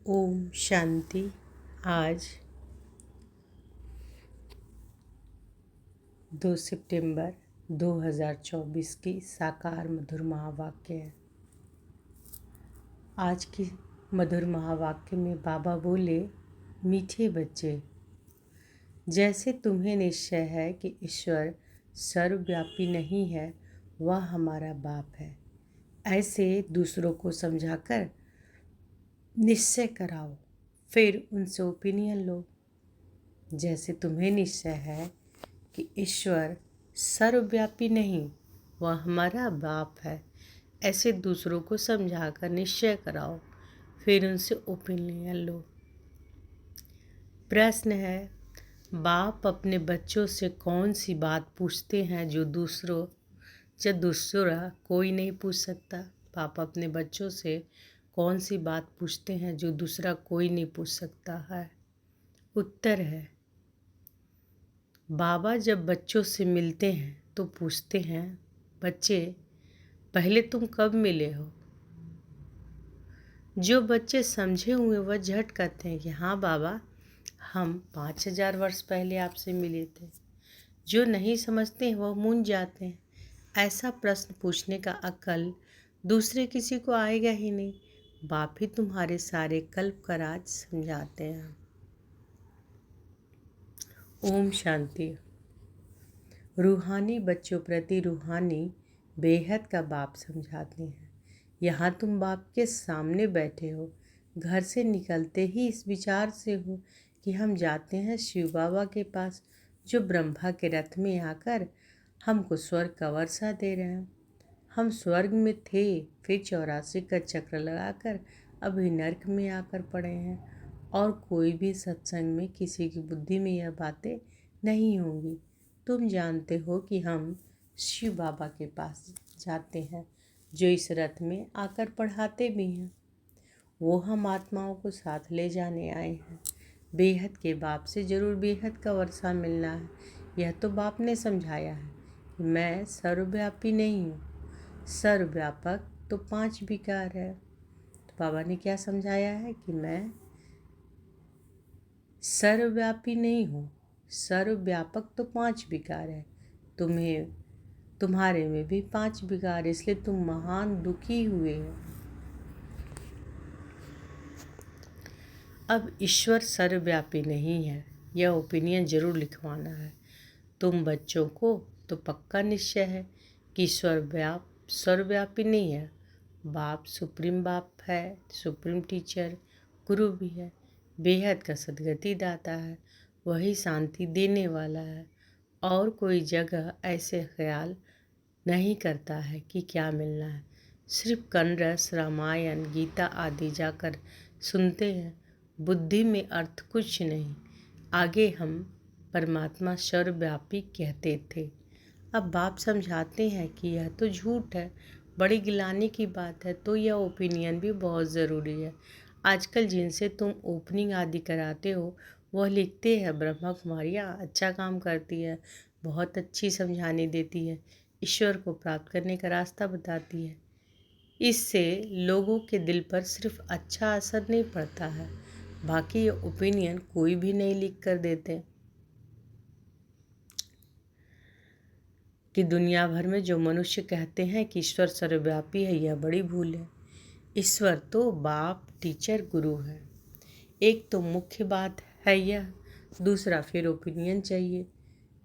ओम शांति। आज 2 सितंबर 2024 की साकार मधुर महावाक्य है। आज की मधुर महावाक्य में बाबा बोले, मीठे बच्चे, जैसे तुम्हें निश्चय है कि ईश्वर सर्वव्यापी नहीं है, वह हमारा बाप है, ऐसे दूसरों को समझाकर निश्चय कराओ, फिर उनसे ओपिनियन लो। जैसे तुम्हें निश्चय है कि ईश्वर सर्वव्यापी नहीं, वह हमारा बाप है, ऐसे दूसरों को समझाकर निश्चय कराओ, फिर उनसे ओपिनियन लो। प्रश्न है, बाप अपने बच्चों से कौन सी बात पूछते हैं जो दूसरा कोई नहीं पूछ सकता? बाप अपने बच्चों से कौन सी बात पूछते हैं जो दूसरा कोई नहीं पूछ सकता है? उत्तर है, बाबा जब बच्चों से मिलते हैं तो पूछते हैं, बच्चे पहले तुम कब मिले हो? जो बच्चे समझे हुए वह झट कहते हैं कि हाँ बाबा, हम 5000 वर्ष पहले आपसे मिले थे। जो नहीं समझते हैं वह मूंझ जाते हैं। ऐसा प्रश्न पूछने का अक्ल दूसरे किसी को आएगा ही नहीं। बाप ही तुम्हारे सारे कल्प का राज समझाते हैं। ओम शांति। रूहानी बच्चों प्रति रूहानी बेहद का बाप समझाते हैं। यहाँ तुम बाप के सामने बैठे हो, घर से निकलते ही इस विचार से हो कि हम जाते हैं शिव बाबा के पास, जो ब्रह्मा के रथ में आकर हमको स्वर्ग का वर्षा दे रहे हैं। हम स्वर्ग में थे, फिर 84 का चक्र लगाकर अभी नर्क में आकर पड़े हैं, और कोई भी सत्संग में किसी की बुद्धि में यह बातें नहीं होंगी। तुम जानते हो कि हम शिव बाबा के पास जाते हैं, जो इस रथ में आकर पढ़ाते भी हैं। वो हम आत्माओं को साथ ले जाने आए हैं। बेहद के बाप से जरूर बेहद का वर्षा मिलना है। यह तो बाप ने समझाया है कि मैं सर्वव्यापी नहीं हूँ। सर्वव्यापक तो 5 विकार है। तो बाबा ने क्या समझाया है कि मैं सर्वव्यापी नहीं हूँ, सर्वव्यापक तो 5 विकार है। तुम्हारे में भी 5 विकार, इसलिए तुम महान दुखी हुए हो। अब ईश्वर सर्वव्यापी नहीं है, यह ओपिनियन जरूर लिखवाना है। तुम बच्चों को तो पक्का निश्चय है कि ईश्वर सर्वव्यापी नहीं है। बाप सुप्रीम बाप है, सुप्रीम टीचर, गुरु भी है, बेहद का सदगति दाता है, वही शांति देने वाला है। और कोई जगह ऐसे ख्याल नहीं करता है कि क्या मिलना है। सिर्फ कन्नरस, रामायण, गीता आदि जाकर सुनते हैं। बुद्धि में अर्थ कुछ नहीं। आगे हम परमात्मा सर्वव्यापी कहते थे। अब बाप समझाते हैं कि यह तो झूठ है, बड़ी गिलानी की बात है। तो यह ओपिनियन भी बहुत ज़रूरी है। आजकल जिनसे तुम ओपनिंग आदि कराते हो वह लिखते हैं, ब्रह्मा कुमारियाँ अच्छा काम करती है, बहुत अच्छी समझाने देती है, ईश्वर को प्राप्त करने का रास्ता बताती है। इससे लोगों के दिल पर सिर्फ अच्छा असर नहीं पड़ता है, बाकी ये ओपिनियन कोई भी नहीं लिख कर देते कि दुनिया भर में जो मनुष्य कहते हैं कि ईश्वर सर्वव्यापी है, यह बड़ी भूल है। ईश्वर तो बाप, टीचर, गुरु है। एक तो मुख्य बात है यह। दूसरा फिर ओपिनियन चाहिए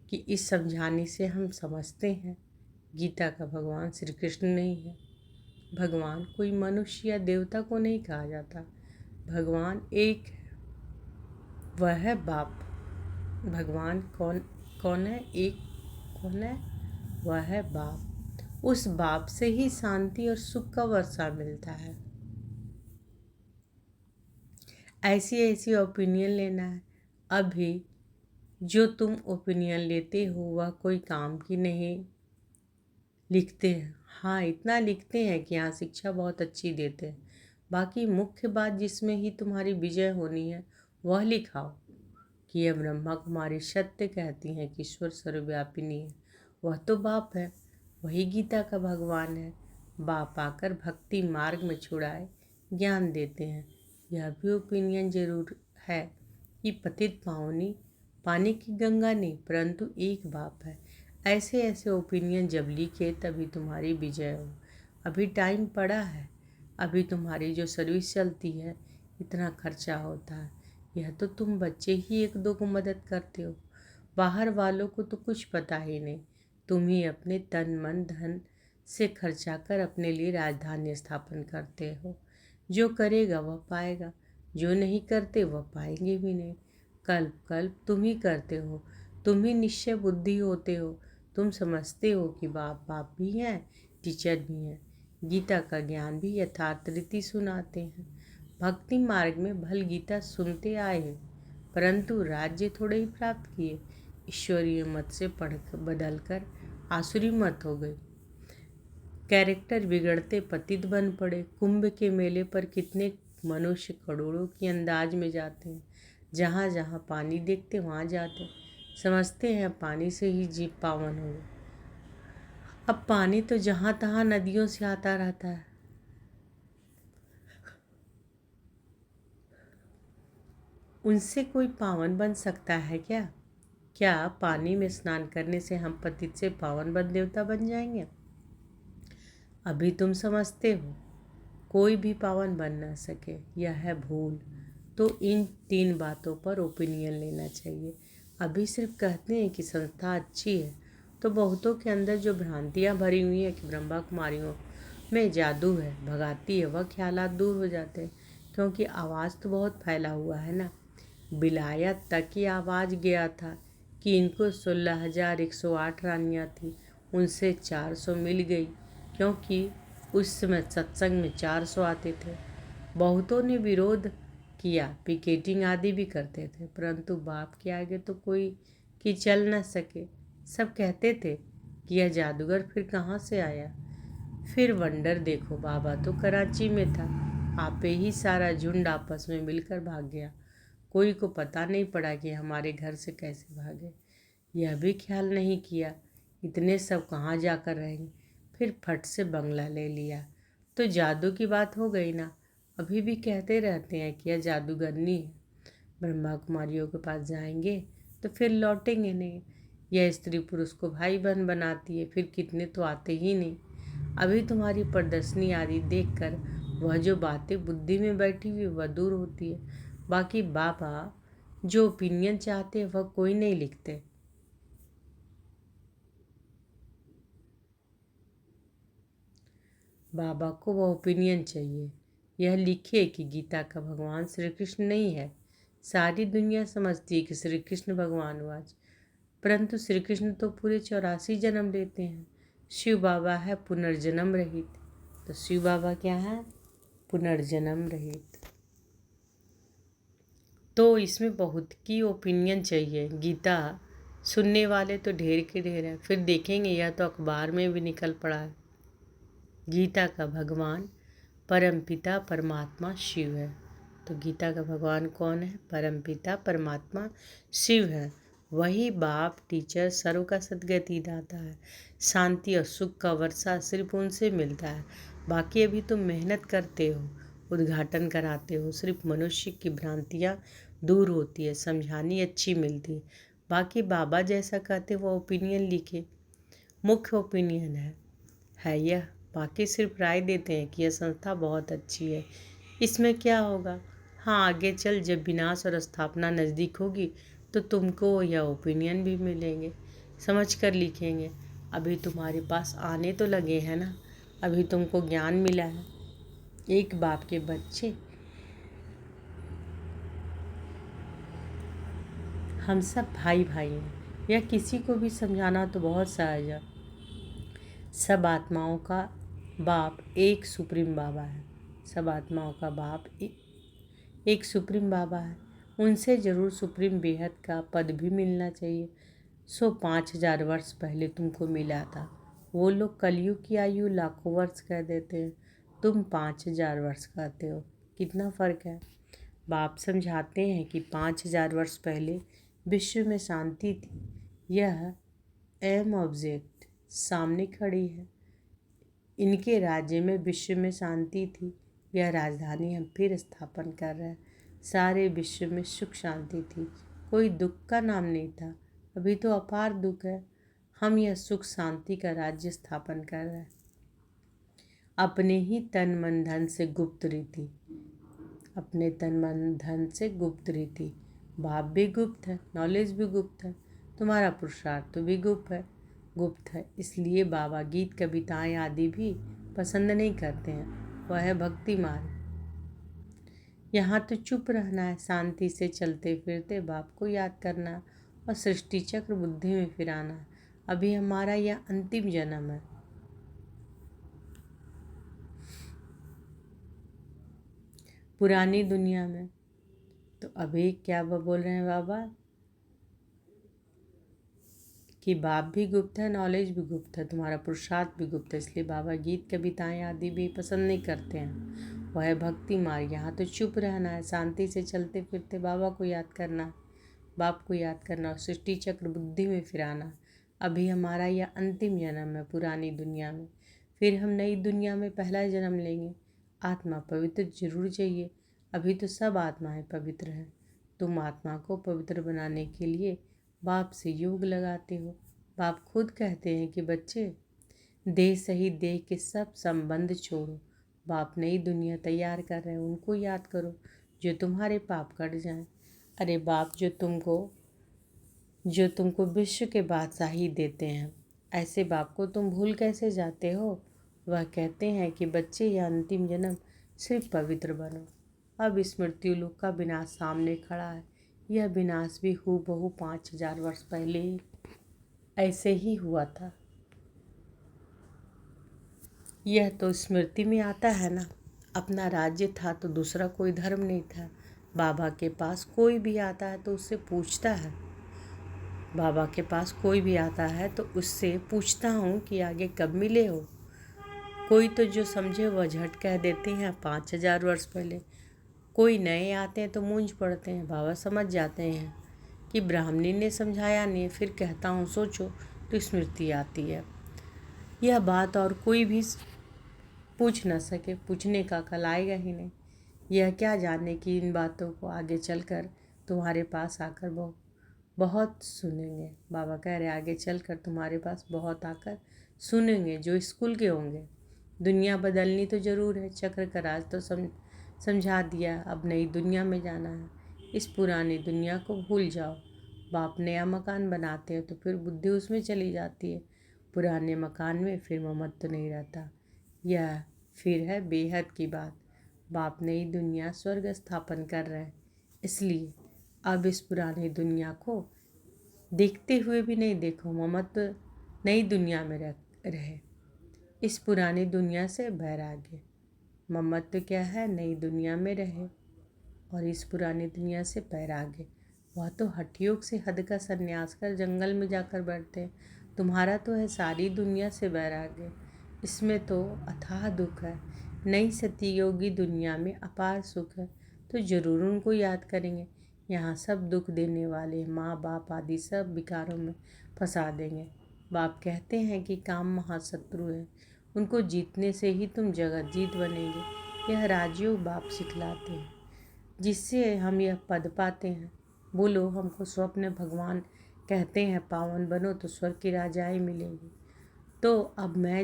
कि इस समझाने से हम समझते हैं गीता का भगवान श्री कृष्ण नहीं है। भगवान कोई मनुष्य या देवता को नहीं कहा जाता। भगवान एक है, वह है बाप। भगवान कौन है? एक कौन है? वह है बाप। उस बाप से ही शांति और सुख का वर्षा मिलता है। ऐसी ओपिनियन लेना है। अभी जो तुम ओपिनियन लेते हो वह कोई काम की नहीं लिखते हैं। हाँ, इतना लिखते हैं कि यहाँ शिक्षा बहुत अच्छी देते हैं, बाकी मुख्य बात जिसमें ही तुम्हारी विजय होनी है वह लिखाओ कि यह ब्रह्मा कुमारी सत्य कहती हैं कि ईश्वर सर्वव्यापी नहीं है। वह तो बाप है, वही गीता का भगवान है। बाप आकर भक्ति मार्ग में छुड़ाए ज्ञान देते हैं। यह भी ओपिनियन जरूर है कि पतित पावनी पानी की गंगा नहीं परंतु एक बाप है। ऐसे ऐसे ओपिनियन जब लिखे तभी तुम्हारी विजय हो। अभी टाइम पड़ा है, अभी तुम्हारी जो सर्विस चलती है इतना खर्चा होता है। यह तो तुम बच्चे ही एक दो को मदद करते हो, बाहर वालों को तो कुछ पता ही नहीं। तुम ही अपने तन मन धन से खर्चा कर अपने लिए राजधानी स्थापन करते हो। जो करेगा वह पाएगा, जो नहीं करते वह पाएंगे भी नहीं। कल्प कल्प तुम ही करते हो, तुम ही निश्चय बुद्धि होते हो। तुम समझते हो कि बाप बाप भी हैं, टीचर भी हैं, गीता का ज्ञान भी यथार्थ रीति सुनाते हैं। भक्ति मार्ग में भल गीता सुनते आए हैं, परंतु राज्य थोड़े ही प्राप्त किए। ईश्वरीय मत से पढ़ बदलकर आसुरी मत हो गई। कैरेक्टर बिगड़ते पतित बन पड़े। कुंभ के मेले पर कितने मनुष्य करोड़ों की अंदाज में जाते हैं। जहाँ जहाँ पानी देखते वहाँ जाते, समझते हैं पानी से ही जीव पावन हो। अब पानी तो जहाँ तहाँ नदियों से आता रहता है। उनसे कोई पावन बन सकता है क्या? क्या पानी में स्नान करने से हम पतित से पावन बन देवता बन जाएंगे? अभी तुम समझते हो कोई भी पावन बन ना सके, यह है भूल। तो इन 3 बातों पर ओपिनियन लेना चाहिए। अभी सिर्फ कहते हैं कि संस्था अच्छी है, तो बहुतों के अंदर जो भ्रांतियाँ भरी हुई हैं कि ब्रह्मा कुमारियों में जादू है, भगाती है, वह ख्यालात दूर हो जाते हैं। क्योंकि आवाज़ तो बहुत फैला हुआ है ना। बिलायत तक की आवाज़ गया था कि इनको 16,108 रानियाँ थी, उनसे 400 मिल गई, क्योंकि उस समय सत्संग में 400 आते थे। बहुतों ने विरोध किया, पिकेटिंग आदि भी करते थे, परंतु बाप के आगे तो कोई कि चल न सके। सब कहते थे कि यह जादूगर फिर कहाँ से आया। फिर वंडर देखो, बाबा तो कराची में था, आपे ही सारा झुंड आपस में मिलकर भाग गया। कोई को पता नहीं पड़ा कि हमारे घर से कैसे भागे। यह भी ख्याल नहीं किया इतने सब कहाँ जाकर रहेंगे। फिर फट से बंगला ले लिया। तो जादू की बात हो गई ना। अभी भी कहते रहते हैं कि यह जादूगरनी है, ब्रह्मा कुमारियों के पास जाएंगे तो फिर लौटेंगे नहीं। यह स्त्री पुरुष को भाई बहन बनाती है, फिर कितने तो आते ही नहीं। अभी तुम्हारी प्रदर्शनी आदि देखकर वह जो बातें बुद्धि में बैठी हुई वह दूर होती है। बाकी बाबा जो ओपिनियन चाहते हैं वह कोई नहीं लिखते। बाबा को वह ओपिनियन चाहिए, यह लिखे कि गीता का भगवान श्री कृष्ण नहीं है। सारी दुनिया समझती है कि श्री कृष्ण भगवान हुआ, परंतु श्री कृष्ण तो पूरे 84 जन्म लेते हैं। शिव बाबा है पुनर्जन्म रहित। तो शिव बाबा क्या है? पुनर्जन्म रहित। तो इसमें बहुत की ओपिनियन चाहिए। गीता सुनने वाले तो ढेर के ढेर हैं, फिर देखेंगे यह तो अखबार में भी निकल पड़ा है। गीता का भगवान परमपिता परमात्मा शिव है। तो गीता का भगवान कौन है? परमपिता परमात्मा शिव है। वही बाप टीचर सर्व का सद्गति दाता है। शांति और सुख का वर्षा सिर्फ उनसे मिलता है। बाकी अभी तुम मेहनत करते हो, उद्घाटन कराते हो, सिर्फ मनुष्य की भ्रांतियाँ दूर होती है, समझानी अच्छी मिलती है। बाकी बाबा जैसा कहते वो ओपिनियन लिखे। मुख्य ओपिनियन है यह। बाकी सिर्फ राय देते हैं कि यह संस्था बहुत अच्छी है, इसमें क्या होगा। हाँ, आगे चल जब विनाश और स्थापना नज़दीक होगी तो तुमको यह ओपिनियन भी मिलेंगे, समझ कर लिखेंगे। अभी तुम्हारे पास आने तो लगे हैं ना, अभी तुमको ज्ञान मिला है। एक बाप के बच्चे हम सब भाई भाई हैं, यह किसी को भी समझाना तो बहुत सहज है। सब आत्माओं का बाप एक सुप्रीम बाबा है। सब आत्माओं का बाप एक सुप्रीम बाबा है। उनसे ज़रूर सुप्रीम बेहद का पद भी मिलना चाहिए। 5,000 वर्ष पहले तुमको मिला था। वो लोग कलयुग की आयु लाखों वर्ष कह देते हैं, तुम 5,000 वर्ष कहते हो। कितना फ़र्क है। बाप समझाते हैं कि 5,000 वर्ष पहले विश्व में शांति थी। यह एम ऑब्जेक्ट सामने खड़ी है। इनके राज्य में विश्व में शांति थी। यह राजधानी हम फिर स्थापन कर रहे हैं। सारे विश्व में सुख शांति थी, कोई दुख का नाम नहीं था। अभी तो अपार दुख है। हम यह सुख शांति का राज्य स्थापन कर रहे हैं अपने ही तन मन धन से गुप्त रीति, अपने तन मन धन से गुप्त रीति। भाव भी गुप्त है, नॉलेज भी गुप्त है, तुम्हारा पुरुषार्थ तो भी गुप्त है। इसलिए बाबा गीत कविताएं आदि भी पसंद नहीं करते हैं। वह है भक्ति मार्ग। यहाँ तो चुप रहना है, शांति से चलते फिरते बाप को याद करना और सृष्टि चक्र बुद्धि में फिराना। अभी हमारा यह अंतिम जन्म है। पुरानी दुनिया में तो अभी क्या बोल रहे हैं बाबा कि बाप भी गुप्त है, नॉलेज भी गुप्त है, तुम्हारा पुरुषार्थ भी गुप्त है। इसलिए बाबा गीत कविताएं आदि भी पसंद नहीं करते हैं। वह है भक्ति मार्ग। यहाँ तो चुप रहना है, शांति से चलते फिरते बाबा को याद करना, बाप को याद करना और सृष्टि चक्र बुद्धि में फिराना। अभी हमारा यह अंतिम जन्म है पुरानी दुनिया में, फिर हम नई दुनिया में पहला जन्म लेंगे। आत्मा पवित्र जरूर चाहिए। अभी तो सब आत्माएं पवित्र हैं। तुम आत्मा को पवित्र बनाने के लिए बाप से योग लगाते हो। बाप खुद कहते हैं कि बच्चे, देह सही देह के सब संबंध छोड़ो। बाप नई दुनिया तैयार कर रहे हैं, उनको याद करो जो तुम्हारे पाप कट जाएं। अरे बाप जो तुमको विश्व के बादशाही देते हैं, ऐसे बाप को तुम भूल कैसे जाते हो। वह कहते हैं कि बच्चे, यह अंतिम जन्म सिर्फ पवित्र बनो। अब इस मृत्यु लोक का विनाश सामने खड़ा है। यह विनाश भी हूबहू 5000 वर्ष पहले ही ऐसे ही हुआ था। यह तो स्मृति में आता है ना। अपना राज्य था तो दूसरा कोई धर्म नहीं था। बाबा के पास कोई भी आता है तो उससे पूछता है, बाबा के पास कोई भी आता है तो उससे पूछता हूँ कि आगे कब मिले हो। कोई तो जो समझे वह झट कह देते हैं 5000 वर्ष पहले। कोई नए आते हैं तो मूंझ पड़ते हैं। बाबा समझ जाते हैं कि ब्राह्मणी ने समझाया नहीं। फिर कहता हूँ सोचो तो स्मृति आती है। यह बात और कोई भी पूछ न सके, पूछने का कल आएगा ही नहीं। यह क्या जाने कि इन बातों को आगे चलकर तुम्हारे पास आकर बहुत सुनेंगे। बाबा कह रहे आगे चलकर तुम्हारे पास बहुत आकर सुनेंगे जो स्कूल के होंगे। दुनिया बदलनी तो ज़रूर है। चक्र का राज तो समझा दिया। अब नई दुनिया में जाना है। इस पुरानी दुनिया को भूल जाओ। बाप नया मकान बनाते हैं तो फिर बुद्धि उसमें चली जाती है। पुराने मकान में फिर ममत्व नहीं रहता। यह फिर है बेहद की बात। बाप नई दुनिया स्वर्ग स्थापन कर रहे हैं। इसलिए अब इस पुरानी दुनिया को देखते हुए भी नहीं देखो। ममत्व नई दुनिया में रहे। इस पुरानी दुनिया से वैराग्य। ममत्व क्या है? नई दुनिया में रहे और इस पुरानी दुनिया से वैराग्य। वह तो हठ योग से हद का संन्यास कर जंगल में जाकर बैठते हैं। तुम्हारा तो है सारी दुनिया से वैराग्य। इसमें तो अथाह दुख है। नई सतयोगी दुनिया में अपार सुख है तो जरूर उनको याद करेंगे। यहाँ सब दुख देने वाले माँ बाप आदि सब विकारों में फंसा देंगे। बाप कहते हैं कि काम महाशत्रु है, उनको जीतने से ही तुम जगत जीत बनेंगे। यह राजयोग बाप सिखलाते हैं जिससे हम यह पद पाते हैं। बोलो, हमको स्वप्न भगवान कहते हैं पावन बनो तो स्वर्ग की राजाएं मिलेगी। तो अब मैं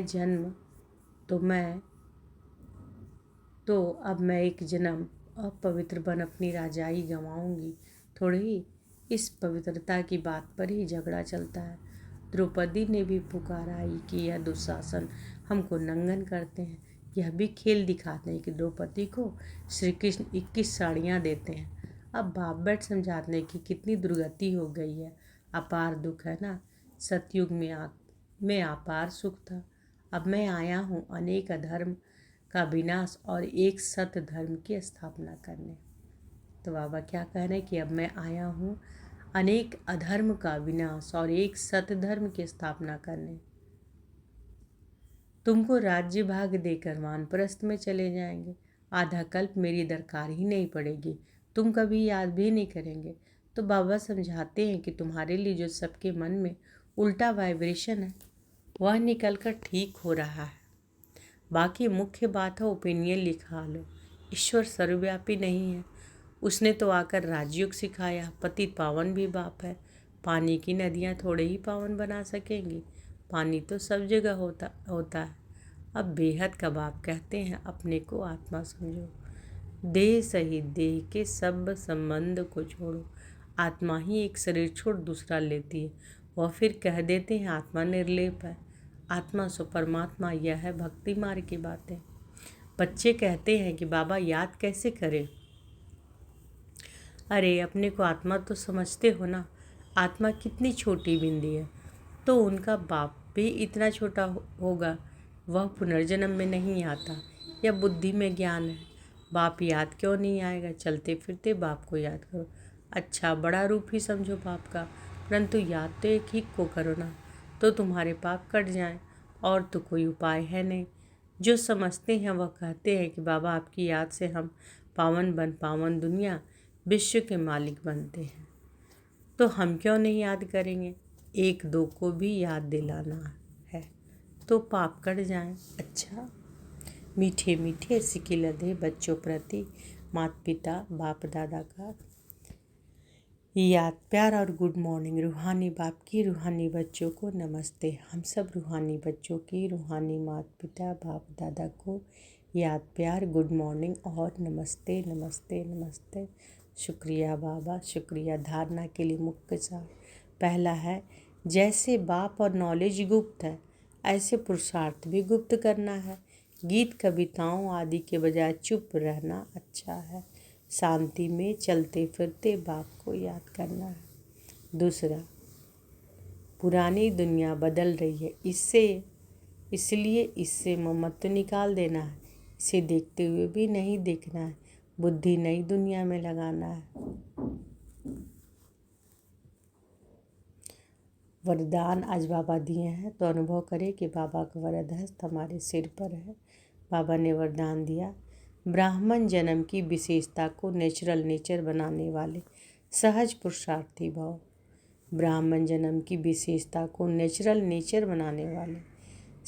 एक जन्म अपवित्र बन अपनी राजाई गंवाऊंगी थोड़ी ही। इस पवित्रता की बात पर ही झगड़ा चलता है। द्रौपदी ने भी पुकारा कि यह दुशासन हमको नंगन करते हैं। यह भी खेल दिखाते हैं कि द्रौपदी को श्री कृष्ण 21 साड़ियाँ देते हैं। अब बाप बैठ समझाते हैं कि कितनी दुर्गति हो गई है। अपार दुख है ना। सतयुग में अपार सुख था। अब मैं आया हूँ अनेक अधर्म का विनाश और एक सत्य धर्म की स्थापना करने। तो बाबा क्या कह रहे हैं कि अब मैं आया हूँ अनेक अधर्म का विनाश और एक सत्य धर्म की स्थापना करने। तुमको राज्य भाग देकर वानप्रस्थ में चले जाएंगे। आधा कल्प मेरी दरकार ही नहीं पड़ेगी। तुम कभी याद भी नहीं करेंगे। तो बाबा समझाते हैं कि तुम्हारे लिए जो सबके मन में उल्टा वाइब्रेशन है वह निकलकर ठीक हो रहा है। बाकी मुख्य बात है ओपिनियन लिखा लो। ईश्वर सर्वव्यापी नहीं है? उसने तो आकर राजयोग सिखाया। पतित पावन भी बाप है। पानी की नदियाँ थोड़े ही पावन बना सकेंगी। पानी तो सब जगह होता है। अब बेहद का बाप कहते हैं, अपने को आत्मा समझो। देह सहित देह के सब संबंध को छोड़ो। आत्मा ही एक शरीर छोड़ दूसरा लेती है। वह फिर कह देते हैं आत्मा निर्लेप है। आत्मा सो परमात्मा, यह है भक्ति मार्ग की बातें। बच्चे कहते हैं कि बाबा याद कैसे करें? अरे अपने को आत्मा तो समझते हो ना। आत्मा कितनी छोटी बिंदी है, तो उनका बाप भी इतना छोटा होगा। वह पुनर्जन्म में नहीं आता। या बुद्धि में ज्ञान है। बाप याद क्यों नहीं आएगा? चलते फिरते बाप को याद करो। अच्छा बड़ा रूप ही समझो बाप का, परंतु याद तो एक ही को करो ना, तो तुम्हारे पाप कट जाएं। और तो कोई उपाय है नहीं। जो समझते हैं वह कहते हैं कि बाबा आपकी याद से हम पावन दुनिया विश्व के मालिक बनते हैं। तो हम क्यों नहीं याद करेंगे? एक दो को भी याद दिलाना है तो पाप कट जाएं। अच्छा मीठे मीठे सिके लदे बच्चों प्रति माता पिता बाप दादा का याद प्यार और गुड मॉर्निंग। रूहानी बाप की रूहानी बच्चों को नमस्ते। हम सब रूहानी बच्चों की रूहानी माता पिता बाप दादा को याद प्यार गुड मॉर्निंग और नमस्ते नमस्ते नमस्ते। शुक्रिया बाबा, शुक्रिया। धारणा के लिए मुख्य सार पहला है, जैसे बाप और नॉलेज गुप्त है, ऐसे पुरुषार्थ भी गुप्त करना है। गीत कविताओं आदि के बजाय चुप रहना अच्छा है। शांति में चलते फिरते बाप को याद करना है। दूसरा, पुरानी दुनिया बदल रही है, इसलिए इससे ममत्व निकाल देना है। इसे देखते हुए भी नहीं देखना है। बुद्धि नई दुनिया में लगाना है। वरदान आज बाबा दिए हैं, तो अनुभव करें कि बाबा का वरद हस्त हमारे सिर पर है। बाबा ने वरदान दिया, ब्राह्मण जन्म की विशेषता को नेचुरल नेचर बनाने वाले सहज पुरुषार्थी भाव। ब्राह्मण जन्म की विशेषता को नेचुरल नेचर बनाने वाले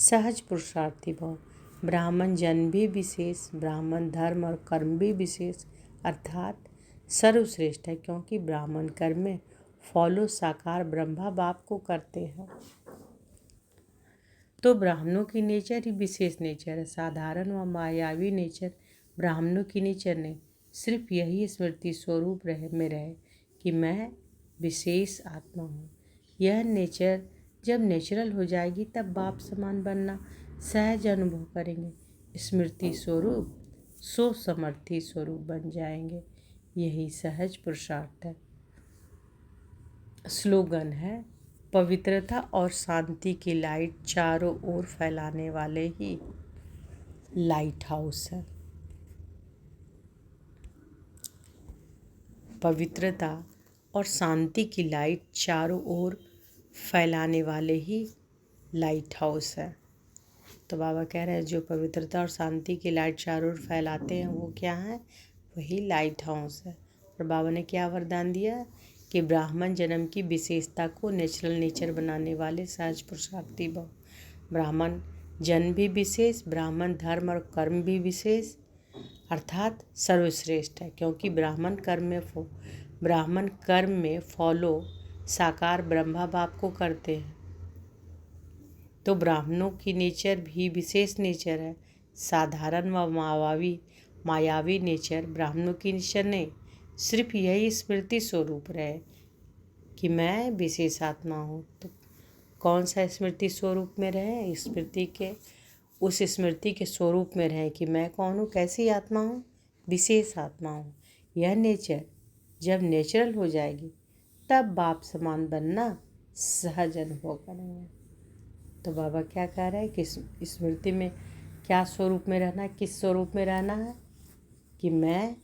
सहज पुरुषार्थी भाव। ब्राह्मण जन्म भी विशेष, ब्राह्मण धर्म और कर्म भी विशेष, अर्थात सर्वश्रेष्ठ है, क्योंकि ब्राह्मण कर्म में फॉलो साकार ब्रह्मा बाप को करते हैं। तो ब्राह्मणों की नेचर ही विशेष नेचर है। साधारण व मायावी नेचर ब्राह्मणों की नेचर नहीं। सिर्फ यही स्मृति स्वरूप में रहे कि मैं विशेष आत्मा हूँ। यह नेचर जब नेचुरल हो जाएगी तब बाप समान बनना सहज अनुभव करेंगे। स्मृति स्वरूप सो समर्थी स्वरूप बन जाएंगे। यही सहज पुरुषार्थ है। स्लोगन है, पवित्रता और शांति की लाइट चारों ओर फैलाने वाले ही लाइट हाउस है। पवित्रता और शांति की लाइट चारों ओर फैलाने वाले ही लाइट हाउस है। तो बाबा कह रहे हैं जो पवित्रता और शांति की लाइट चारों ओर फैलाते हैं वो क्या है? वही लाइट हाउस है। और बाबा ने क्या वरदान दिया कि ब्राह्मण जन्म की विशेषता को नेचुरल नेचर बनाने वाले सहज पुरुषार्थी भव। ब्राह्मण जन्म भी विशेष, ब्राह्मण धर्म और कर्म भी विशेष, अर्थात सर्वश्रेष्ठ है, क्योंकि ब्राह्मण कर्म में फॉलो साकार ब्रह्मा बाप को करते हैं। तो ब्राह्मणों की नेचर भी विशेष नेचर है। साधारण व मायावी नेचर ब्राह्मणों की नेचर नहीं। सिर्फ यही स्मृति स्वरूप रहे कि मैं विशेष आत्मा हूँ। तो कौन सा स्मृति स्वरूप में रहे? उस स्मृति के स्वरूप में रहे कि मैं कौन हूँ, कैसी आत्मा हूँ, विशेष आत्मा हूँ। यह नेचर जब नेचुरल हो जाएगी तब बाप समान बनना सहज अनुभव करेंगे। तो बाबा क्या कह रहे हैं कि स्मृति में क्या स्वरूप में रहना है, किस स्वरूप में रहना है कि मैं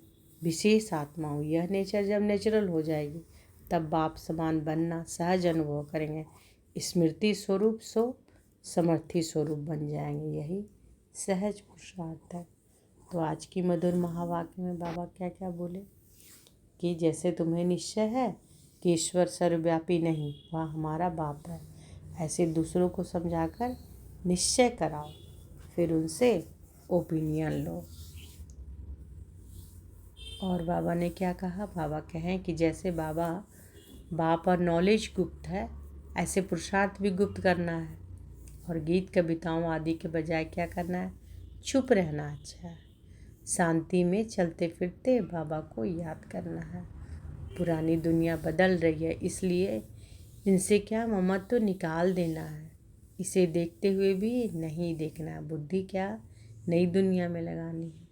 विशेष आत्मा हूँ। यह नेचर जब नेचुरल हो जाएगी तब बाप समान बनना सहज अनुभव करेंगे। स्मृति स्वरूप सो समर्थी स्वरूप बन जाएंगे। यही सहज पुरुषार्थ है। तो आज की मधुर महावाक्य में बाबा क्या क्या बोले कि जैसे तुम्हें निश्चय है कि ईश्वर सर्वव्यापी नहीं, वह हमारा बाप है, ऐसे दूसरों को समझाकर निश्चय कराओ, फिर उनसे ओपिनियन लो। और बाबा ने क्या कहा? बाबा कहें कि जैसे बाबा बाप और नॉलेज गुप्त है, ऐसे पुरुषार्थ भी गुप्त करना है। और गीत कविताओं आदि के बजाय क्या करना है? चुप रहना अच्छा है। शांति में चलते फिरते बाबा को याद करना है। पुरानी दुनिया बदल रही है, इसलिए इनसे क्या ममत्व तो निकाल देना है। इसे देखते हुए भी नहीं देखना है। बुद्धि क्या नई दुनिया में लगानी है।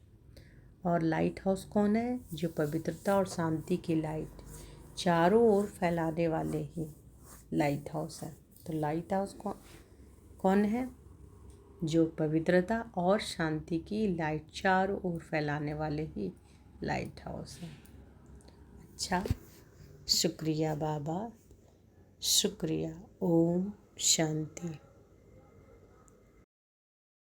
और लाइट हाउस कौन है? जो पवित्रता और शांति की लाइट चारों ओर फैलाने वाले ही लाइट हाउस है। तो लाइट हाउस कौन है? जो पवित्रता और शांति की लाइट चारों ओर फैलाने वाले ही लाइट हाउस है। अच्छा, शुक्रिया बाबा, शुक्रिया। ओम शांति।